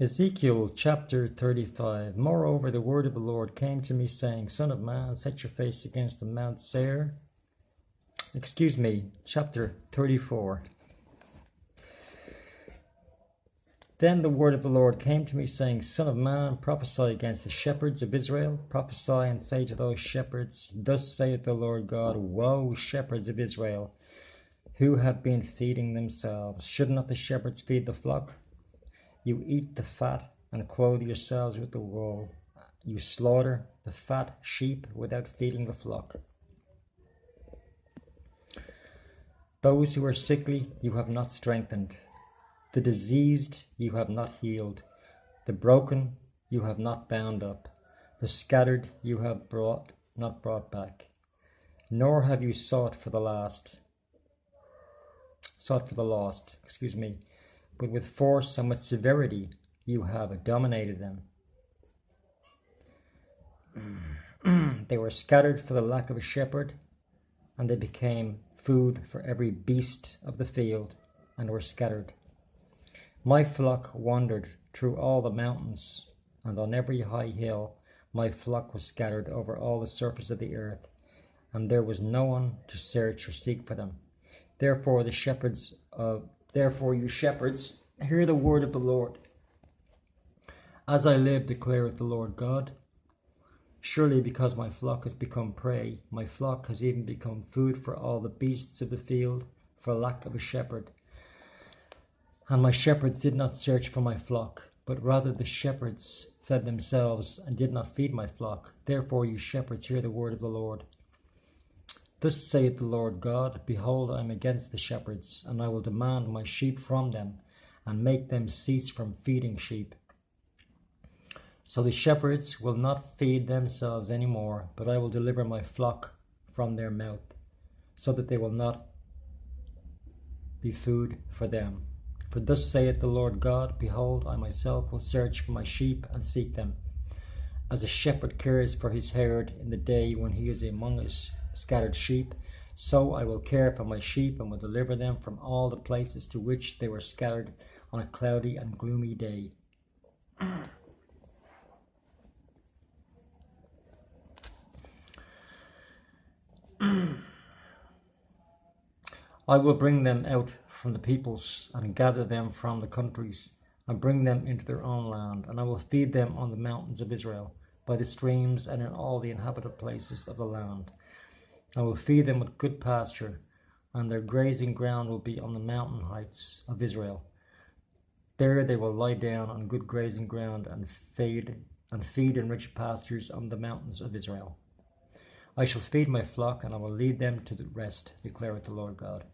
Ezekiel chapter 35. Moreover, the word of the Lord came to me, saying, Son of man, set your face against the Mount Seir. Chapter 34. Then the word of the Lord came to me, saying, Son of man, prophesy against the shepherds of Israel. Prophesy and say to those shepherds, Thus saith the Lord God, Woe, shepherds of Israel, who have been feeding themselves. Should not the shepherds feed the flock? You eat the fat and clothe yourselves with the wool. You slaughter the fat sheep without feeding the flock. Those who are sickly you have not strengthened. The diseased you have not healed. The broken you have not bound up. The scattered you have not brought back. Nor have you sought for the lost. But with force and with severity you have dominated them. They were scattered for the lack of a shepherd, and they became food for every beast of the field, and were scattered. My flock wandered through all the mountains, and on every high hill my flock was scattered over all the surface of the earth, and there was no one to search or seek for them. Therefore you shepherds, hear the word of the Lord. As I live, declareth the Lord God, surely because my flock has become prey, my flock has even become food for all the beasts of the field, for lack of a shepherd. And my shepherds did not search for my flock, but rather the shepherds fed themselves and did not feed my flock. Therefore you shepherds, hear the word of the Lord. Thus saith the Lord God, Behold, I am against the shepherds, and I will demand my sheep from them, and make them cease from feeding sheep. So the shepherds will not feed themselves any more, but I will deliver my flock from their mouth, so that they will not be food for them. For thus saith the Lord God, Behold, I myself will search for my sheep and seek them. As a shepherd cares for his herd in the day when he is among his scattered sheep, so I will care for my sheep and will deliver them from all the places to which they were scattered on a cloudy and gloomy day. I will bring them out from the peoples and gather them from the countries and bring them into their own land, and I will feed them on the mountains of Israel, by the streams and in all the inhabited places of the land. I will feed them with good pasture, and their grazing ground will be on the mountain heights of Israel. There they will lie down on good grazing ground and feed in rich pastures on the mountains of Israel. I shall feed my flock, and I will lead them to the rest, declareth the Lord God.